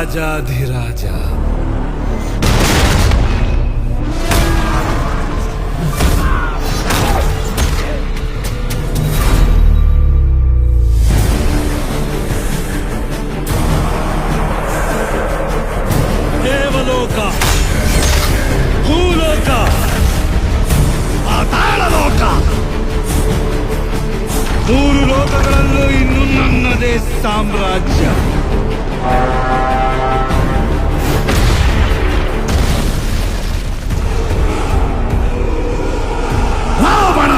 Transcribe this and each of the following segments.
ರಾಜಾಧಿರಾಜ. ದೇವಲೋಕ, ಭೂಲೋಕ, ಪಾತಾಳಲೋಕ, ಮೂರು ಲೋಕಗಳಲ್ಲೂ ಇನ್ನು ನನ್ನದೇ ಸಾಮ್ರಾಜ್ಯ. ರಾವಣ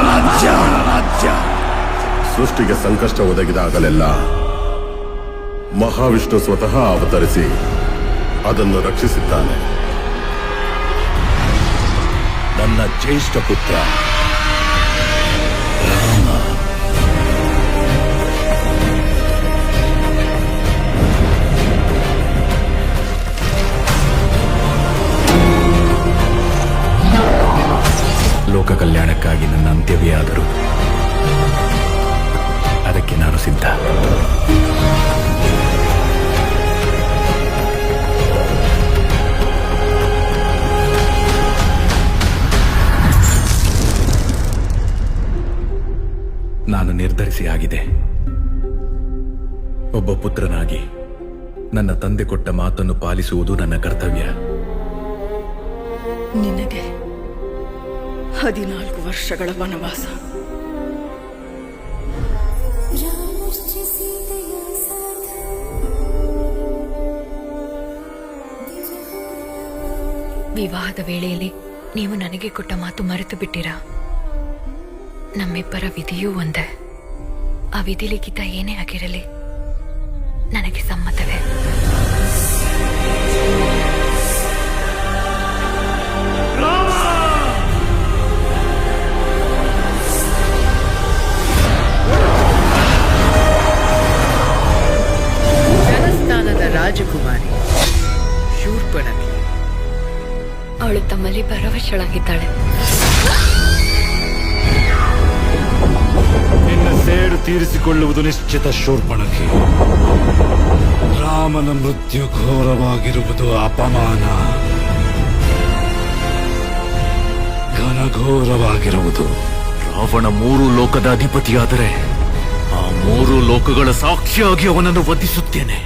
ರಾಜ್ಯ. ಸೃಷ್ಟಿಗೆ ಸಂಕಷ್ಟ ಒದಗಿದಾಗಲೆಲ್ಲ ಮಹಾವಿಷ್ಣು ಸ್ವತಃ ಅವತರಿಸಿ ಅದನ್ನು ರಕ್ಷಿಸಿದ್ದಾನೆ. ನನ್ನ ಜ್ಯೇಷ್ಠ ಪುತ್ರ ರಾಮ. ಲೋಕ ಕಲ್ಯಾಣಕ್ಕಾಗಿ ನನ್ನ ಅಂತ್ಯವೇ ಆದರೂ ಅದಕ್ಕೆ ನಾನು ಸಿದ್ಧ. ನಾನು ನಿರ್ಧರಿಸಿ ಆಗಿದೆ. ಒಬ್ಬ ಪುತ್ರನಾಗಿ ನನ್ನ ತಂದೆ ಕೊಟ್ಟ ಮಾತನ್ನು ಪಾಲಿಸುವುದು ನನ್ನ ಕರ್ತವ್ಯ. ನಿನಗೆ 14 ವರ್ಷಗಳ ವನವಾಸ. ವಿವಾಹದ ವೇಳೆಯಲ್ಲಿ ನೀವು ನನಗೆ ಕೊಟ್ಟ ಮಾತು ಮರೆತು ಬಿಟ್ಟಿರಾ? ನಮ್ಮಿಬ್ಬರ ವಿಧಿಯೂ ಒಂದೇ. ಆ ವಿಧಿ ಲಿಖಿತ ಏನೇ ಆಗಿರಲಿ ನನಗೆ ಸಮ್ಮತವೇ. ಜನಸ್ಥಾನದ ರಾಜಕುಮಾರಿ ಶೂರ್ಪಣಖಿ. ಅವಳು ತಮ್ಮಲ್ಲಿ ಭರವಶಳಾಗಿದ್ದಾಳೆ. ನಿನ್ನ ಸೇಡು ತೀರಿಸಿಕೊಳ್ಳುವುದು ನಿಶ್ಚಿತ ಶೂರ್ಪಣಖಿ. ರಾಮನ ಮೃತ್ಯು ಘೋರವಾಗಿರುವುದು ಅಪಮಾನ, ಘನಘೋರವಾಗಿರುವುದು. ರಾವಣ 3 ಲೋಕದ ಅಧಿಪತಿಯಾದರೆ ಆ 3 ಲೋಕಗಳ ಸಾಕ್ಷಿಯಾಗಿ ಅವನನ್ನು ವಧಿಸುತ್ತೇನೆ.